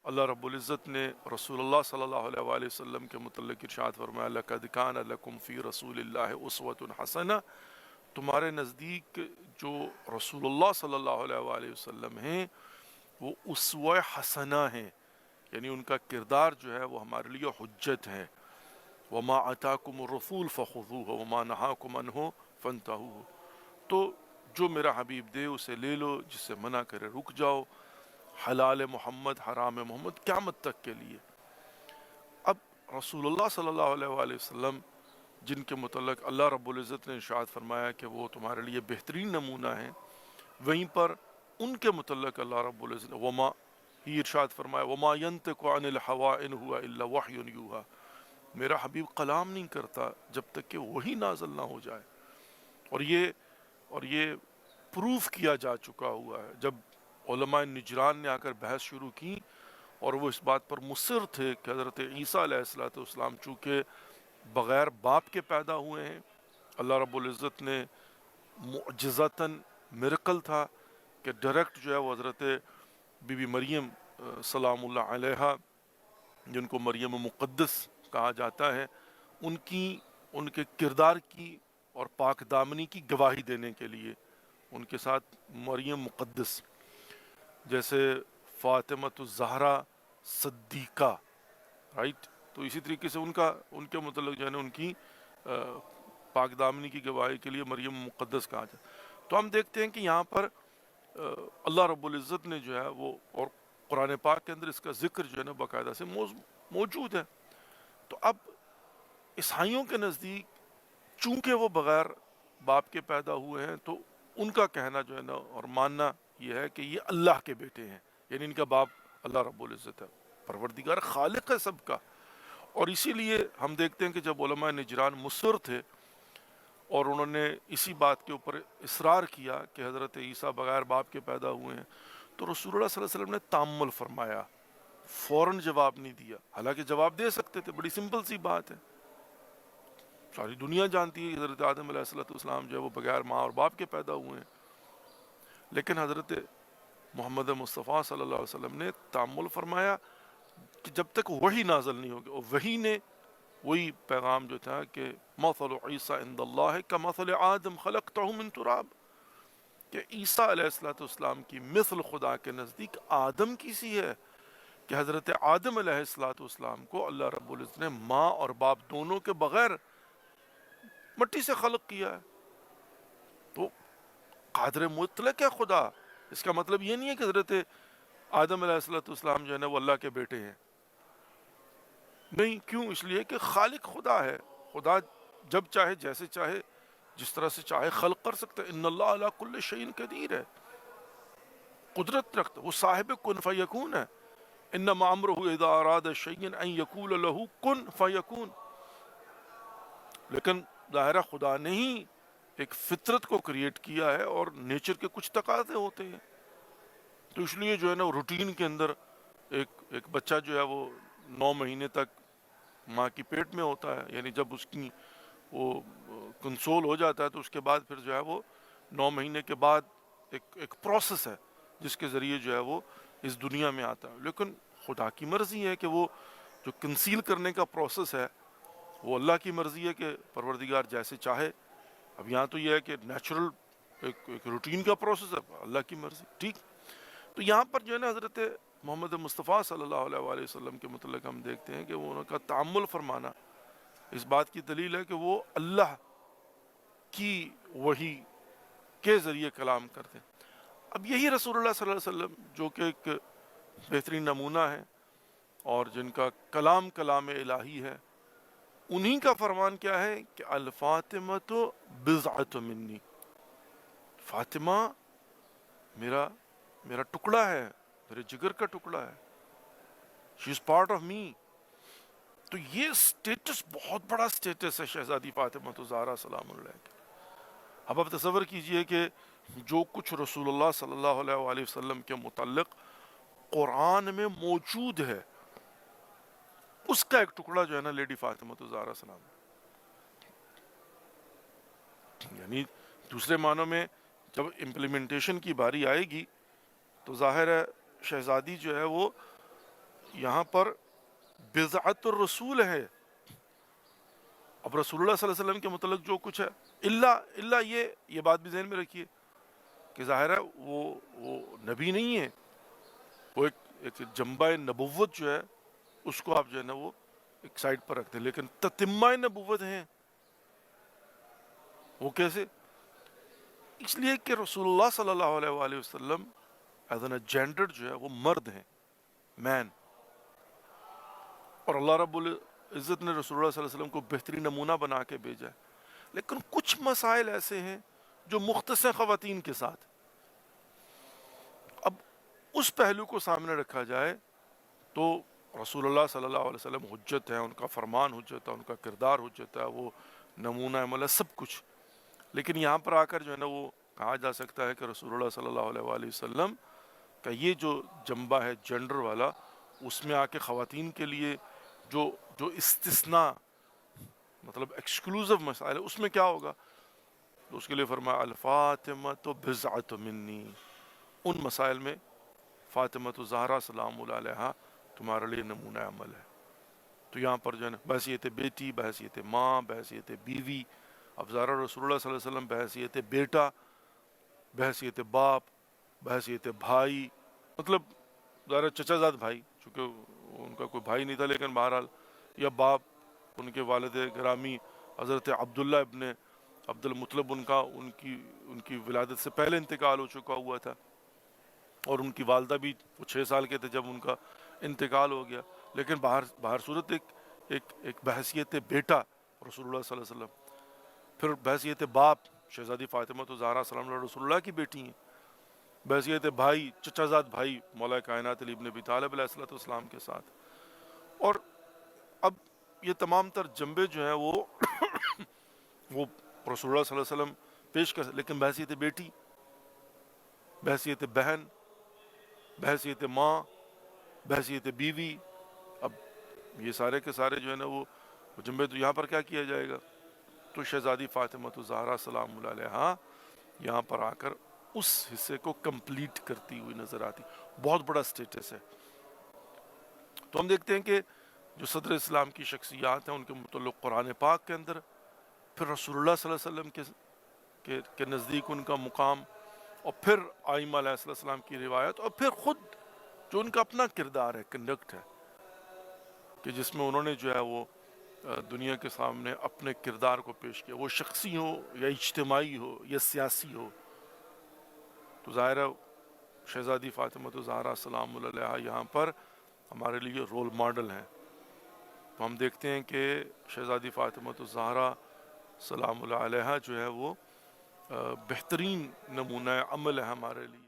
اللہ رب العزت نے رسول اللہ صلی اللہ علیہ وآلہ وسلم کے متعلق ارشاد فرمایا لَقَدْ كَانَ لَكُمْ فِي رَسُولِ اللَّهِ أُسْوَةٌ حَسَنَةٌ، تمہارے نزدیک جو رسول اللہ صلی اللہ علیہ وآلہ وسلم ہیں وہ اسوہ حسنہ ہیں، یعنی ان کا کردار جو ہے وہ ہمارے لیے حجت ہے۔ وَمَا آتَاكُمُ الرَّسُولُ فَخُذُوهُ وَمَا نَهَاكُمْ عَنْهُ فَانْتَهُوا، تو جو میرا حبیب دے اسے لے لو، جس سے منع کرے رک جاؤ۔ حلال محمد حرام محمد قیامت تک کے لیے۔ اب رسول اللہ صلی اللہ علیہ وآلہ وسلم جن کے متعلق اللہ رب العزت نے ارشاد فرمایا کہ وہ تمہارے لیے بہترین نمونہ ہیں، وہیں پر ان کے متعلق اللہ رب العزت نے وما ہی ارشاد فرمایا وما ينطق عن الهوى ان هو الا وحی یوحى، میرا حبیب کلام نہیں کرتا جب تک کہ وہی نازل نہ ہو جائے۔ اور یہ پروف کیا جا چکا ہوا ہے۔ جب علماء نجران نے آ کر بحث شروع کی اور وہ اس بات پر مصر تھے کہ حضرت عیسیٰ علیہ السلام چونکہ بغیر باپ کے پیدا ہوئے ہیں، اللہ رب العزت نے معجزتاً مرکل تھا کہ ڈائریکٹ جو ہے وہ حضرت بی بی مریم سلام اللہ علیہا، جن کو مریم مقدس کہا جاتا ہے، ان کے کردار کی اور پاک دامنی کی گواہی دینے کے لیے ان کے ساتھ مریم مقدس، جیسے فاطمۃ الزہرا صدیقہ، رائٹ، تو اسی طریقے سے ان کے متعلق جو ہے نا ان کی پاک دامنی کی گواہی کے لیے مریم مقدس کہا جاتا ہے۔ تو ہم دیکھتے ہیں کہ یہاں پر اللہ رب العزت نے جو ہے وہ، اور قرآن پاک کے اندر اس کا ذکر جو ہے نا باقاعدہ سے موجود ہے۔ تو اب عیسائیوں کے نزدیک چونکہ وہ بغیر باپ کے پیدا ہوئے ہیں، تو ان کا کہنا جو ہے نا اور ماننا یہ ہے کہ یہ اللہ کے بیٹے ہیں، یعنی ان کا باپ اللہ رب العزت ہے، پروردگار خالق ہے سب کا۔ اور اسی لیے ہم دیکھتے ہیں کہ جب علماء نجران مصر تھے اور انہوں نے اسی بات کے اوپر اصرار کیا کہ حضرت عیسیٰ بغیر باپ کے پیدا ہوئے ہیں، تو رسول اللہ صلی اللہ علیہ وسلم نے تامل فرمایا، فوراً جواب نہیں دیا، حالانکہ جواب دے سکتے تھے، بڑی سمپل سی بات ہے، ساری دنیا جانتی ہے کہ حضرت آدم علیہ السلام جو ہے وہ بغیر ماں اور باپ کے پیدا ہوئے ہیں، لیکن حضرت محمد مصطفیٰ صلی اللہ علیہ وسلم نے تامل فرمایا کہ جب تک وحی نازل نہیں ہوگی، اور وحی نے وہی پیغام جو تھا کہ مثل عیسیٰ عند اللہ کمثل آدم خلقتہ من تراب، کہ عیسیٰ علیہ السلام کی مثل خدا کے نزدیک آدم کی سی ہے، کہ حضرت آدم علیہ السلام کو اللہ رب العزت نے ماں اور باپ دونوں کے بغیر مٹی سے خلق کیا ہے۔ تو قادر مطلق ہے خدا، اس کا مطلب یہ نہیں ہے کہ حضرت آدم علیہ السلام جو ہے نا وہ اللہ کے بیٹے ہیں، نہیں، کیوں؟ اس لیے کہ خالق خدا ہے، خدا جب چاہے جیسے چاہے جس طرح سے چاہے خلق کر سکتا ہے، ان اللہ علی کل شیء قدیر ہے، قدرت رکھتا ہے، وہ صاحب کن فیکون ہے، انما امرہ اذا اراد شیئا ان یقول له کن فیکون۔ لیکن ظاہرہ خدا نے ہی ایک فطرت کو کریٹ کیا ہے اور نیچر کے کچھ تقاضے ہوتے ہیں، تو اس لیے جو ہے نا روٹین کے اندر ایک بچہ جو ہے وہ 9 مہینے تک ماں کی پیٹ میں ہوتا ہے، یعنی جب اس کی وہ کنسول ہو جاتا ہے تو اس کے بعد پھر جو ہے وہ 9 مہینے کے بعد ایک پروسیس ہے جس کے ذریعے جو ہے وہ اس دنیا میں آتا ہے، لیکن خدا کی مرضی ہے کہ وہ جو کنسیل کرنے کا پروسیس ہے وہ اللہ کی مرضی ہے کہ پروردگار جیسے چاہے۔ اب یہاں تو یہ ہے کہ نیچرل ایک روٹین کا پروسیس ہے، اللہ کی مرضی، ٹھیک۔ تو یہاں پر جو ہے نا حضرت محمد مصطفیٰ صلی اللہ علیہ وآلہ وسلم کے متعلق ہم دیکھتے ہیں کہ وہ ان کا تعامل فرمانا اس بات کی دلیل ہے کہ وہ اللہ کی وحی کے ذریعے کلام کرتے ہیں۔ اب یہی رسول اللہ صلی اللہ علیہ وسلم جو کہ ایک بہترین نمونہ ہے اور جن کا کلام کلام الہی ہے، انہی کا فرمان کیا ہے کہ الفاطمۃ بضعۃ منی، فاطمہ میرا ٹکڑا ہے، میرے جگر کا ٹکڑا ہے، شی از پارٹ آف می۔ تو یہ سٹیٹس بہت بڑا سٹیٹس ہے شہزادی فاطمہ الزہرا سلام اللہ کی۔ اب آپ تصور کیجئے کہ جو کچھ رسول اللہ صلی اللہ علیہ وآلہ وسلم کے متعلق قرآن میں موجود ہے، اس کا ایک ٹکڑا جو ہے نا لیڈی فاطمہ الزہرا سلام، یعنی دوسرے معنوں میں جب امپلیمنٹیشن کی باری آئے گی تو ظاہر ہے شہزادی جو ہے وہ یہاں پر بضعت الرسول ہے. اب رسول اللہ صلی اللہ علیہ وسلم کے متعلق جو کچھ ہے، اللہ یہ بات بھی ذہن میں رکھیے کہ ظاہر ہے وہ نبی نہیں ہے، وہ ایک جنبہ نبوت جو ہے اس کو آپ جو ہے نا وہ ایک سائڈ پر رکھتے ہیں، لیکن تتمہ نبوت ہیں. وہ کیسے؟ اس لیے کہ رسول اللہ صلی اللہ علیہ وآلہ وسلم ایز این جینڈر جو ہے وہ مرد ہیں، مین. اور اللہ رب العزت نے رسول اللہ صلی اللہ علیہ وسلم کو بہترین نمونہ بنا کے بھیجا ہے. لیکن کچھ مسائل ایسے ہیں جو مختص ہیں خواتین کے ساتھ. اب اس پہلو کو سامنے رکھا جائے تو رسول اللہ صلی اللہ علیہ وسلم حجت ہے، ان کا فرمان حجت ہے، ان کا کردار حجت ہے، وہ نمونہ عمل ہے، سب کچھ. لیکن یہاں پر آ کر جو ہے نا وہ کہا جا سکتا ہے کہ رسول اللہ صلی اللہ علیہ وآلہ وسلم کا یہ جو جنبہ ہے جینڈر والا، اس میں آ کے خواتین کے لیے جو استثناء مطلب ایکسکلوزو مسائل ہے، اس میں کیا ہوگا؟ تو اس کے لیے فرمایا الفاطمہ تو بضعۃ منی، ان مسائل میں فاطمہ تو زہرا سلام اللہ علیہا تمہارے لیے نمونہ عمل ہے. تو یہاں پر جو ہے نا بحیثیت بیٹی، بحیثیت ماں، بحیثیت بیوی. اب ظاہر رسول اللہ صلی اللہ علیہ وسلم بحیثیت بیٹا، بحیثیت باپ، بحیثیت بھائی، مطلب ظاہر چچا زاد بھائی، چونکہ ان کا کوئی بھائی نہیں تھا، لیکن بہرحال یا باپ، ان کے والد گرامی حضرت عبداللہ ابن عبد المطلب، ان کی ولادت سے پہلے انتقال ہو چکا ہوا تھا، اور ان کی والدہ بھی وہ 6 سال کے تھے جب ان کا انتقال ہو گیا. لیکن باہر صورت ایک بحیثیت بیٹا رسول اللہ صلی اللہ علیہ وسلم، پھر بحیثیت باپ شہزادی فاطمہ تو زہرا سلام اللہ رسول اللہ کی بیٹی ہیں، بحیثیت بھائی چچا زاد بھائی مولا کائنات علی ابن ابی طالب علیہ الصلوۃ والسلام کے ساتھ. اور اب یہ تمام تر جنبے جو ہیں وہ رسول اللہ صلی اللہ علیہ وسلم پیش کر، لیکن بحیثیت بیٹی، بحیثیت بہن، بحیثیت ماں، بحیثیت بیوی، اب یہ سارے کے سارے جو ہے نا وہ جنبے، تو یہاں پر کیا کیا جائے گا؟ تو شہزادی فاطمہ زہرا سلام اللہ علیہا یہاں پر آ کر اس حصے کو کمپلیٹ کرتی ہوئی نظر آتی. بہت بڑا سٹیٹس ہے. تو ہم دیکھتے ہیں کہ جو صدر اسلام کی شخصیات ہیں ان کے متعلق قرآن پاک کے اندر، پھر رسول اللہ صلی اللہ علیہ وسلم کے نزدیک ان کا مقام، اور پھر آئمہ علیہ السلام کی روایت، اور پھر خود جو ان کا اپنا کردار ہے، کنڈکٹ ہے، کہ جس میں انہوں نے جو ہے وہ دنیا کے سامنے اپنے کردار کو پیش کیا، وہ شخصی ہو یا اجتماعی ہو یا سیاسی ہو. تو ظاہر ہے شہزادی فاطمہ زہرا سلام اللہ علیہا یہاں پر ہمارے لیے رول ماڈل ہیں. تو ہم دیکھتے ہیں کہ شہزادی فاطمہ زہرا سلام اللہ علیہا جو ہے وہ بہترین نمونہ عمل ہے ہمارے لیے.